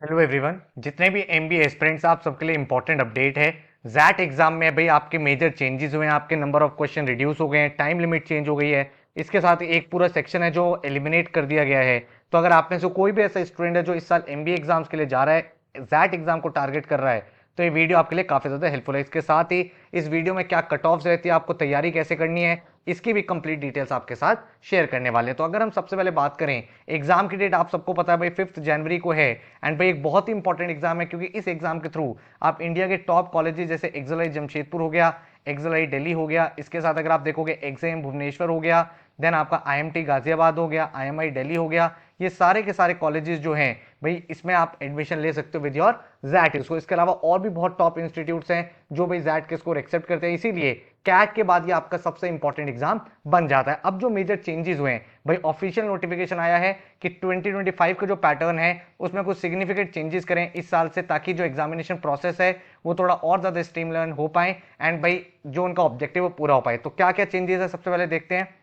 Hello everyone, जितने भी MBA aspirants आप सबके लिए इंपॉर्टेंट अपडेट है। जैट एग्जाम में भाई आपके मेजर चेंजेस हुए हैं, आपके नंबर ऑफ क्वेश्चन रिड्यूस हो गए हैं, टाइम लिमिट चेंज हो गई है। इसके साथ ही एक पूरा सेक्शन है जो एलिमिनेट कर दिया गया है। तो अगर आप में से कोई भी ऐसा स्टूडेंट है जो इस साल एमबीए एग्जाम्स के लिए जा रहा है, जैट एग्जाम को टारगेट कर रहा है, तो ये वीडियो आपके लिए काफी ज्यादा हेल्पफुल है। इसके साथ ही इस वीडियो में क्या कट ऑफ्स रहती है, आपको तैयारी कैसे करनी है, इसकी भी कंप्लीट डिटेल्स आपके साथ शेयर करने वाले हैं। तो अगर हम सबसे पहले बात करें, एग्जाम की डेट आप सबको पता है भाई 5 जनवरी को है। एंड भाई एक बहुत ही इंपॉर्टेंट एग्जाम है, क्योंकि इस एग्जाम के थ्रू आप इंडिया के टॉप कॉलेजेस जैसे एक्सएलआई जमशेदपुर हो गया, एक्सएलआई दिल्ली हो गया, इसके साथ अगर आप देखोगे एक्सएम भुवनेश्वर हो गया, देन आपका आईएमटी गाजियाबाद हो गया, आईएमआई दिल्ली हो गया, ये सारे के सारे कॉलेजेस जो हैं भाई इसमें आप एडमिशन ले सकते हो विद योर जैट स्कोर। इसके अलावा और भी बहुत टॉप इंस्टीट्यूट्स हैं जो भाई जैट के स्कोर एक्सेप्ट करते हैं, इसीलिए कैट के बाद ये आपका सबसे इंपॉर्टेंट एग्जाम बन जाता है। अब जो मेजर चेंजेस हुए हैं भाई, ऑफिशियल नोटिफिकेशन आया है कि 2025 का जो पैटर्न है उसमें कुछ सिग्निफिकेंट चेंजेस करें इस साल से, ताकि जो एग्जामिनेशन प्रोसेस है वो थोड़ा और ज्यादा स्ट्रीमलाइन हो पाए एंड भाई जो उनका ऑब्जेक्टिव वो पूरा हो पाए। तो क्या क्या चेंजेस है सबसे पहले देखते हैं।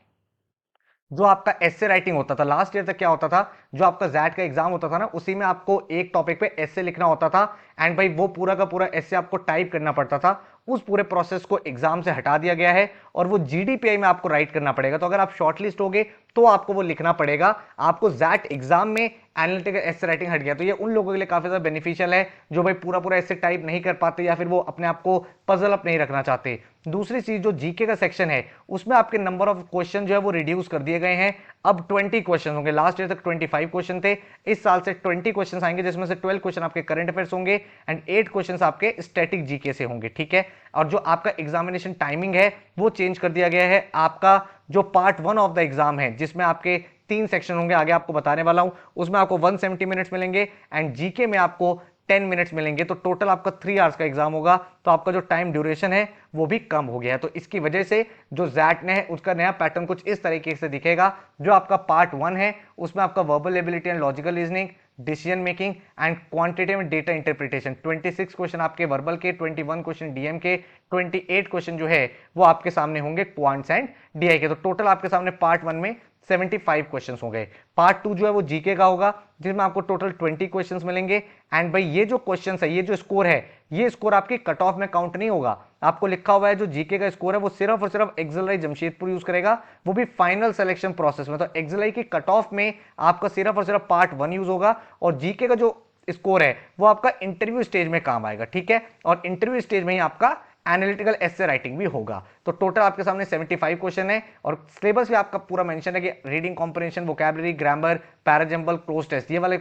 जो आपका एसे राइटिंग होता था लास्ट ईयर तक, क्या होता था, जो आपका जैट का एग्जाम होता था ना, उसी में आपको एक टॉपिक पे एसे लिखना होता था। एंड भाई वो पूरा का पूरा एसे आपको टाइप करना पड़ता था। उस पूरे प्रोसेस को एग्जाम से हटा दिया गया है और वो जीडीपीआई में आपको राइट करना पड़ेगा। तो अगर आप शॉर्टलिस्ट होगे तो आपको वो लिखना पड़ेगा। आपको जैट एग्जाम में एनालिटिकल एसे राइटिंग हट गया, तो ये उन लोगों के लिए काफी ज्यादा बेनिफिशियल है जो भाई पूरा पूरा ऐसे टाइप नहीं कर पाते या फिर वो अपने आप को पजल अप नहीं रखना चाहते। दूसरी चीज, जो जीके का सेक्शन है उसमें आपके नंबर ऑफ क्वेश्चन जो है वो रिड्यूस कर दिए गए हैं। अब 20 क्वेश्चन होंगे, लास्ट ईयर तक 25 क्वेश्चन थे, इस साल से 20 क्वेश्चन आएंगे, जिसमें से 12 क्वेश्चन आपके करंट अफेयर्स होंगे एंड 8 क्वेश्चन आपके स्टैटिक जीके से होंगे। ठीक है। और जो आपका एग्जामिनेशन टाइमिंग है वो चेंज कर दिया गया है। आपका जो पार्ट 1 ऑफ द एग्जाम है, जिसमें आपके 3 सेक्शन होंगे, आगे आपको बताने वाला हूं, उसमें आपको 170 मिनट्स मिलेंगे एंड जीके में आपको 10 मिनट्स मिलेंगे। तो टोटल आपका 3 आवर्स का एग्जाम होगा। तो आपका जो टाइम ड्यूरेशन है वो भी कम हो गया है। तो इसकी वजह से जो जैट ने है उसका नया पैटर्न कुछ इस तरीके से दिखेगा। जो आपका पार्ट 1 है उसमें आपका verbal ability and logical reasoning, decision making and quantitative data interpretation, 26 question आपके वर्बल के, 21 क्वेश्चन डीएम के, 28 क्वेश्चन जो है वो आपके सामने होंगे क्वांट्स एंड डीआई के। तो टोटल आपके सामने पार्ट 1 में 75 क्वेश्चंस हो गए। पार्ट 2 जो है वो जीके का होगा, जिसमें आपको टोटल 20 क्वेश्चंस मिलेंगे। एंड भाई ये जो क्वेश्चंस है, ये जो स्कोर है, ये स्कोर आपकी कट ऑफ में काउंट नहीं होगा। आपको लिखा हुआ है जो जीके का स्कोर है वो सिर्फ और सिर्फ एक्सएलआई जमशेदपुर यूज करेगा, वो भी फाइनल सिलेक्शन प्रोसेस में। तो एक्सएलआई की कट ऑफ में आपका सिर्फ और सिर्फ पार्ट 1 यूज होगा और जीके का जो स्कोर है वो आपका इंटरव्यू स्टेज में काम आएगा। ठीक है। और इंटरव्यू स्टेज में ही आपका एनालिटिकल एसे राइटिंग भी होगा। तो टोटल आपके सामने 75 क्वेश्चन है और सिलेबस भी आपका पूरा मेंशन है कि reading comprehension, vocabulary, grammar, parajumble, cloze test, ये वाले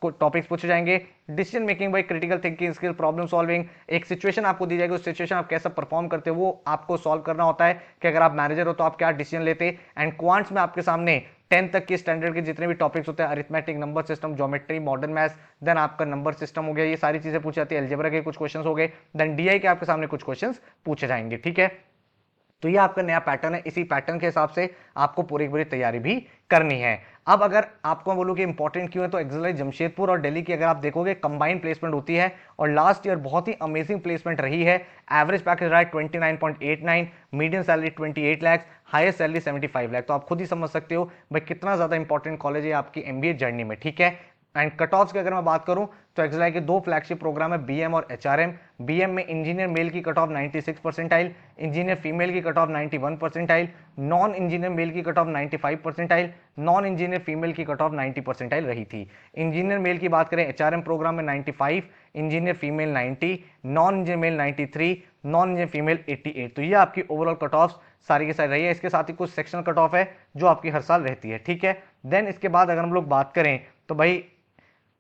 टॉपिक्स पूछे जाएंगे। Decision making by critical thinking skill, problem solving, एक सिचुएशन आपको दी जाएगी, उस सिचुएशन आप कैसे परफॉर्म करते हो वो आपको सॉल्व करना होता है कि अगर आप मैनेजर हो तो आप क्या डिसीजन लेते। एंड क्वांट्स में आपके सामने 10 तक के स्टैंडर्ड के जितने भी टॉपिक्स होते हैं, arithmetic, number system, geometry, modern maths, then आपका नंबर सिस्टम हो गया, ये सारी चीजें पूछी जाती है। अलजेब्रा के कुछ क्वेश्चंस हो गए, देन डीआई के आपके सामने कुछ क्वेश्चंस पूछे जाएंगे। ठीक है। तो ये आपका नया पैटर्न है, इसी पैटर्न के हिसाब से आपको पूरी पूरी तैयारी भी करनी है। अब अगर आपको बोलूं कि इंपॉर्टेंट क्यों है, तो एक्सएलआई जमशेदपुर और दिल्ली की अगर आप देखोगे कंबाइंड प्लेसमेंट होती है और लास्ट ईयर बहुत ही अमेजिंग प्लेसमेंट रही है। एवरेज पैकेज रहा है 29.89, medium salary 28 lakh, highest salary 75 lakh. तो आप खुद ही समझ सकते हो भाई कितना ज्यादा इंपॉर्टेंट कॉलेज है आपकी एमबीए जर्नी में। ठीक है। एंड कट ऑफ्स की अगर मैं बात करूं तो एक्सएलआई के 2 फ्लैगशिप प्रोग्राम है, बीएम और एचआरएम। बीएम में इंजीनियर मेल की cut off 96 percentile, engineer female की cut off 91 percentile, non engineer male की cut off 95 percentile, non engineer female की कट ऑफ 90 परसेंटाइल रही थी। इंजीनियर मेल की बात करें एचआरएम प्रोग्राम में 95, engineer female 90, non engineer male 93, non engineer female 88। तो ये आपकी ओवरऑल कट ऑफ सारी की सारी रही है। इसके साथ ही कुछ सेक्शनल कट ऑफ है जो आपकी हर साल रहती है। ठीक है। देन इसके बाद अगर हम लोग बात करें तो भाई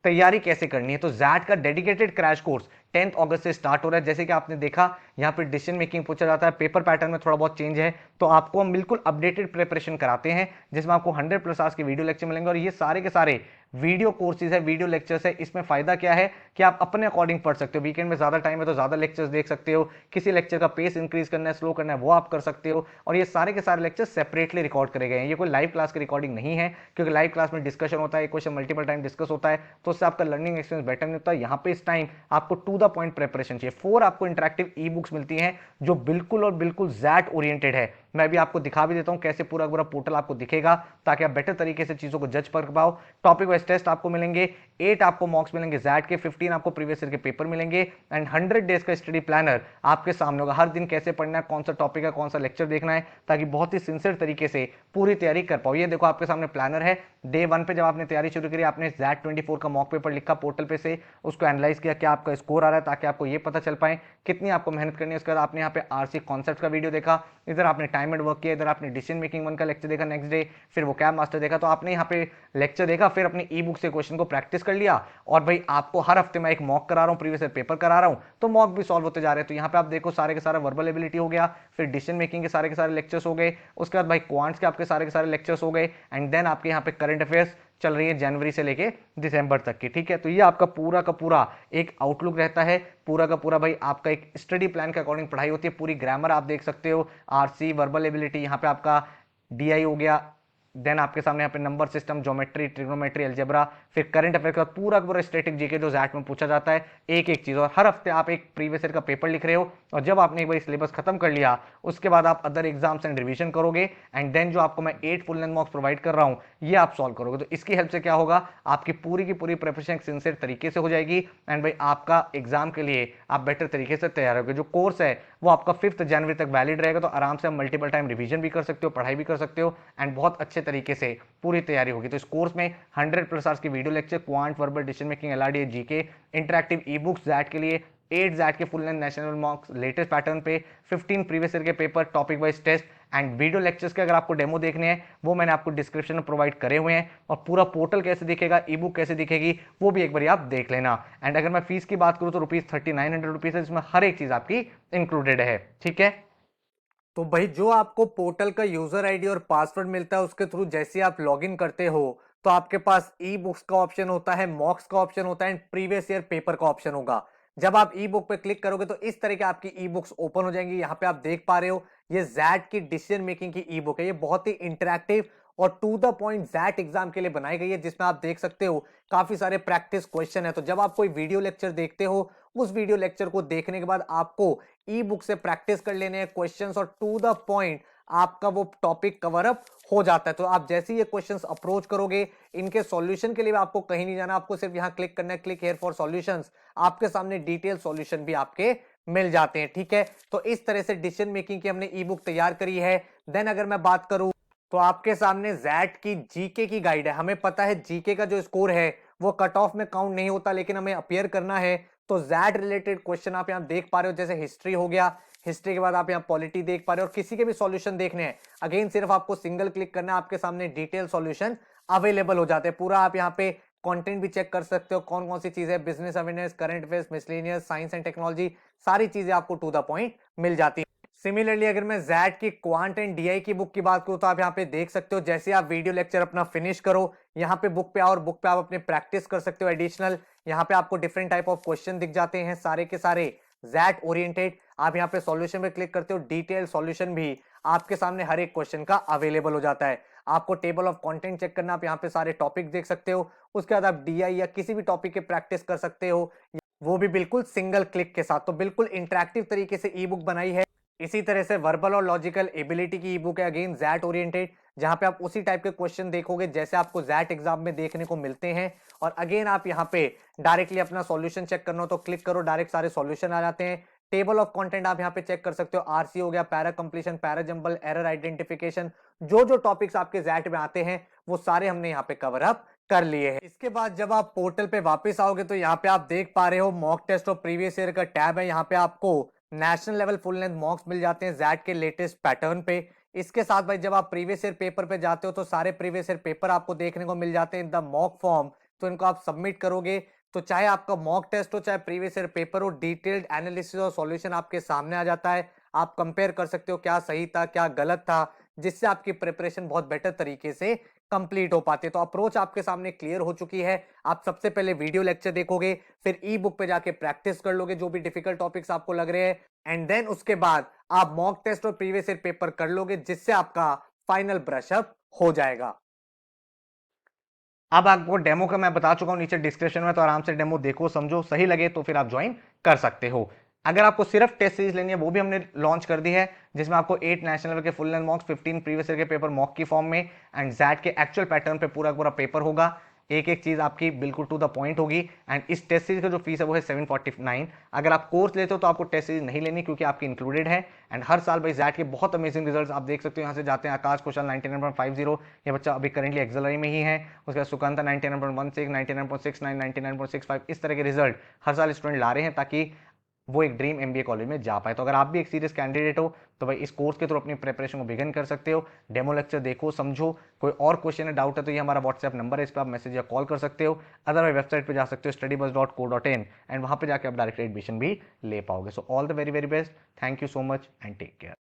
तैयारी कैसे करनी है, तो जैट का डेडिकेटेड क्रैश कोर्स 10 अगस्त से स्टार्ट हो रहा है। जैसे कि आपने देखा यहाँ पे डिसीजन मेकिंग पूछा जाता है, पेपर पैटर्न में थोड़ा बहुत चेंज है, तो आपको हम बिल्कुल अपडेटेड प्रिपरेशन कराते हैं जिसमें आपको 100+ आवर्स के वीडियो लेक्चर मिलेंगे। और ये सारे के सारे वीडियो कोर्सेज है, वीडियो लेक्चर्स है। इसमें फायदा क्या है कि आप अपने अकॉर्डिंग पढ़ सकते हो। वीकेंड में ज्यादा टाइम है तो ज्यादा लेक्चर्स देख सकते हो, किसी लेक्चर का पेस इंक्रीज करना है, स्लो करना है, वो आप कर सकते हो। और ये सारे के सारे लेक्चर सेपरेटली रिकॉर्ड करे गए हैं, ये कोई लाइव क्लास की रिकॉर्डिंग नहीं है, क्योंकि लाइव क्लास में डिस्कशन होता है, क्वेश्चन मल्टीपल टाइम डिस्कस होता है, तो उससे आपका लर्निंग एक्सपीरियंस बेटर नहीं होता। यहाँ पे इस टाइम आपको टू द पॉइंट प्रिपरेशन चाहिए। 4 आपको इंटरेक्टिव ई बुक्स मिलती हैं जो बिल्कुल और बिल्कुल जैट ओरिएंटेड है। मैं भी आपको दिखा भी देता हूँ कैसे पूरा पूरा पोर्टल आपको दिखेगा, ताकि आप बेटर तरीके से चीज़ों को जज कर पाओ। टॉपिक वाइज टेस्ट आपको मिलेंगे, 8 आपको मॉक्स मिलेंगे जैट के, 15 आपको प्रीवियस ईयर के पेपर मिलेंगे, एंड 100 डेज का स्टडी प्लानर आपके सामने होगा। हर दिन कैसे पढ़ना है, कौन सा टॉपिक है, कौन सा लेक्चर देखना है, ताकि बहुत ही सिंसियर तरीके से पूरी तैयारी कर पाओ। ये देखो आपके सामने प्लानर है। डे 1 पे जब आपने तैयारी शुरू करी, आपने जैट 24 का मॉक पेपर लिखा पोर्टल पे से, उसको एनालाइज किया क्या आपका स्कोर आ रहा है, ताकि आपको ये पता चल पाए कितनी आपको मेहनत करनी है। उसके बाद आपने यहाँ पे आरसी कॉन्सेप्ट का वीडियो देखा, इधर आपने टाइम एंड वर्क किया, इधर आपने डिसीजन मेकिंग 1 का लेक्चर देखा नेक्स्ट डे, फिर वो कैब मास्टर देखा। तो आपने यहाँ पे लेक्चर देखा, फिर अपनी ई बुक से क्वेश्चन को प्रैक्टिस कर लिया। और भाई आपको हर हफ्ते मैं एक मॉक करा रहा हूँ, प्रीवियस ईयर पेपर करा रहा हूँ, तो मॉक भी सॉल्व होते जा रहे हैं। तो यहाँ पे आप देखो सारे के सारे वर्बल एबिलिटी हो गया, फिर डिसीजन मेकिंग के सारे लेक्चर्स हो गए, उसके बाद भाई क्वांट्स के आपके सारे लेक्चर्स हो गए, एंड देन आपके यहाँ पे करंट अफेयर्स चल रही है जनवरी से लेके दिसंबर तक की। ठीक है, तो ये आपका पूरा का पूरा एक आउटलुक रहता है, पूरा का पूरा भाई आपका एक स्टडी प्लान के अकॉर्डिंग पढ़ाई होती है। पूरी ग्रामर आप देख सकते हो, आरसी, वर्बल एबिलिटी, यहाँ पे आपका डीआई हो गया, देन आपके सामने यहाँ पे number system, geometry, trigonometry, algebra, फिर करंट अफेयर का पूरा पूरा स्टैटिक जीके जो जैट में पूछा जाता है, एक एक चीज। और हर हफ्ते आप एक प्रीवियस ईयर का पेपर लिख रहे हो, और जब आपने एक बार सिलेबस खत्म कर लिया, उसके बाद आप अदर एग्जाम्स एंड रिवीजन करोगे, एंड देन जो आपको मैं 8 फुल लेंथ मॉक्स प्रोवाइड कर रहा हूँ, ये आप सॉल्व करोगे। तो इसकी हेल्प से क्या होगा, आपकी पूरी की पूरी प्रिपरेशन सिंसियर तरीके से हो जाएगी, एंड भाई आपका एग्जाम के लिए आप बेटर तरीके से तैयार होगे। जो कोर्स है वो आपका 5 जनवरी तक वैलिड रहेगा, तो आराम से आप मल्टीपल टाइम रिवीजन भी कर सकते हो, पढ़ाई भी कर सकते हो, एंड बहुत अच्छे तरीके से पूरी तैयारी होगी। तो इस कोर्स में 100+ आवर्स की video lecture, quant, verbal, decision making, LRD, GK, interactive e books XAT के लिए, 8 जैट के full length national mocks latest pattern पे, 15 प्रीवियस ईयर के paper, topic wise test, and video lectures के अगर आपको डेमो देखने हैं, वो मैंने आपको डिस्क्रिप्शन में प्रोवाइड करे हुए हैं। और पूरा पोर्टल कैसे दिखेगा, ई बुक कैसे दिखेगी, वो भी एक बार आप देख लेना। एंड अगर मैं फीस की बात करूँ तो ₹3900 है, जिसमें हर एक चीज आपकी इंक्लूडेड है। ठीक है, तो भाई जो आपको पोर्टल का यूजर आईडी और पासवर्ड मिलता है, उसके थ्रू जैसे आप लॉगिन करते हो, तो आपके पास ई बुक्स का ऑप्शन होता है, मॉक्स का ऑप्शन होता है, एंड प्रीवियस ईयर पेपर का ऑप्शन होगा। जब आप ई बुक पे क्लिक करोगे तो इस तरह की आपकी ई बुक्स ओपन हो जाएंगी। यहाँ पे आप देख पा रहे हो, ये जैट की डिसीजन मेकिंग की ई बुक है। ये बहुत ही इंटरैक्टिव और to the point XAT exam के लिए बनाई गई है, जिसमें आप देख सकते हो काफी सारे प्रैक्टिस क्वेश्चन है। तो जब आप कोई वीडियो लेक्चर देखते हो, उस वीडियो लेक्चर को देखने के बाद आपको ई बुक से प्रैक्टिस कर लेने हैं क्वेश्चंस, और टू द पॉइंट आपका वो टॉपिक कवर अप हो जाता है। तो आप जैसे ही ये क्वेश्चंस अप्रोच करोगे, इनके सॉल्यूशन के लिए आपको कहीं नहीं जाना, आपको सिर्फ यहां क्लिक करना है, क्लिक हियर फॉर सॉल्यूशंस। आपके सामने डिटेल सॉल्यूशन भी आपके मिल जाते हैं। ठीक है, तो इस तरह से डिसीजन मेकिंग की हमने ई बुक तैयार करी है। देन अगर मैं बात करूं तो आपके सामने जैट की जीके की गाइड है। हमें पता है जीके का जो स्कोर है वो कट ऑफ में काउंट नहीं होता, लेकिन हमें अपियर करना है। तो जैट रिलेटेड क्वेश्चन आप यहां देख पा रहे हो, जैसे हिस्ट्री हो गया, हिस्ट्री के बाद आप यहाँ पॉलिटी देख पा रहे हो, और किसी के भी सॉल्यूशन देखने हैं, अगेन सिर्फ आपको सिंगल क्लिक करना है, आपके सामने डिटेल सॉल्यूशन अवेलेबल हो जाते हैं। पूरा आप यहाँ पे कंटेंट भी चेक कर सकते हो, कौन कौन सी चीजें, business awareness, current affairs, miscellaneous, science and technology, सारी चीजें आपको टू द पॉइंट मिल जाती है। सिमिलरली अगर मैं जैट की क्वांट एंड डीआई की बुक की बात करूं, तो आप यहाँ पे देख सकते हो, जैसे आप वीडियो लेक्चर अपना फिनिश करो, यहाँ पे बुक पे आओ, और बुक पे आप अपने प्रैक्टिस कर सकते हो एडिशनल। यहाँ पे आपको डिफरेंट टाइप ऑफ क्वेश्चन दिख जाते हैं, सारे के सारे जैट ओरिएंटेड। आप यहाँ पे सॉल्यूशन पे क्लिक करते हो, डिटेल सॉल्यूशन भी आपके सामने हर एक क्वेश्चन का अवेलेबल हो जाता है। आपको टेबल ऑफ कंटेंट चेक करना, आप यहाँ पे सारे टॉपिक देख सकते हो। उसके बाद आप डीआई या किसी भी टॉपिक के प्रैक्टिस कर सकते हो, वो भी बिल्कुल सिंगल क्लिक के साथ। तो बिल्कुल इंटरैक्टिव तरीके से ई बुक बनाई है। इसी तरह से वर्बल और लॉजिकल एबिलिटी की ई बुक है, अगेन जैट ओरिएंटेड, जहां पे आप उसी टाइप के क्वेश्चन देखोगे जैसे आपको जैट एग्जाम में देखने को मिलते हैं। और अगेन आप यहाँ पे डायरेक्टली अपना सॉल्यूशन चेक करना हो तो क्लिक करो, डायरेक्ट सारे सॉल्यूशन आ जाते हैं। टेबल ऑफ कंटेंट आप यहाँ पे चेक कर सकते हो, आरसी हो गया, para completion, para jumble, error identification, जो जो टॉपिक्स आपके जैट में आते हैं वो सारे हमने यहाँ पे कवर अप कर लिए हैं। इसके बाद जब आप पोर्टल पे वापस आओगे तो यहाँ पे आप देख पा रहे हो मॉक टेस्ट और प्रीवियस ईयर का टैब है। यहाँ पे आपको national level full length mocks मिल जाते हैं जैट के लेटेस्ट पैटर्न पे। इसके साथ भाई जब आप प्रीवियस ईयर पेपर पे जाते हो तो सारे प्रीवियस ईयर पेपर आपको देखने को मिल जाते हैं इन द मॉक फॉर्म। तो इनको आप सबमिट करोगे तो चाहे आपका मॉक टेस्ट हो चाहे प्रीवियस ईयर पेपर हो, डिटेल्ड एनालिसिस और सॉल्यूशन आपके सामने आ जाता है। आप कंपेयर कर सकते हो क्या सही था क्या गलत था, जिससे आपकी प्रिपरेशन बहुत बेटर तरीके से कंप्लीट हो पाती है। तो अप्रोच आपके सामने क्लियर हो चुकी है। आप सबसे पहले वीडियो लेक्चर देखोगे, फिर ई बुक पे जाके प्रैक्टिस कर लोगे जो भी डिफिकल्ट टॉपिक्स आपको लग रहे हैं, एंड देन उसके बाद आप मॉक टेस्ट और प्रीवियस ईयर पेपर कर लोगे, जिससे आपका फाइनल ब्रशअप हो जाएगा। अब आपको डेमो का मैं बता चुका हूं नीचे डिस्क्रिप्शन में, तो आराम से डेमो देखो समझो, सही लगे तो फिर आप ज्वाइन कर सकते हो। अगर आपको सिर्फ टेस्ट सीरीज लेनी है वो भी हमने लॉन्च कर दी है, जिसमें आपको 8 नेशनल लेवल के फुल लेंथ मॉक्स, 15 प्रीवियस ईयर के पेपर मॉक की फॉर्म में एंड जैट के एक्चुअल पैटर्न पे पूरा पूरा पेपर होगा। एक एक चीज आपकी बिल्कुल टू द पॉइंट होगी। एंड इस टेस्ट सीरीज का जो फीस है वो है 749। अगर आप कोर्स लेते हो तो आपको टेस्ट सीरीज नहीं लेनी क्योंकि आपकी इंक्लूडेड है। एंड हर साल भाई जैट के बहुत अमेजिंग रिजल्ट्स आप देख सकते हो। यहाँ से जाते हैं आकाश कुशल 99.50, ये बच्चा अभी करेंटली एक्सलरी में ही है। उसके बाद सुकांता 99.16, 99.69, 99.65, इस तरह के रिजल्ट हर साल स्टूडेंट ला रहे हैं ताकि वो एक ड्रीम एमबीए कॉलेज में जा पाए। तो अगर आप भी एक सीरियस कैंडिडेट हो तो भाई इस कोर्स के थ्रू अपनी प्रिपरेशन को बिगिन कर सकते हो। डेमो लेक्चर देखो, समझो। कोई और क्वेश्चन है, डाउट है तो ये हमारा व्हाट्सएप नंबर है, इस पर आप मैसेज या कॉल कर सकते हो। अदरवाइज वेबसाइट पे जा सकते हो studybus.co.in एंड वहां पे जाके आप डायरेक्ट एडमिशन भी ले पाओगे। So all the very very best, thank you so much and take care.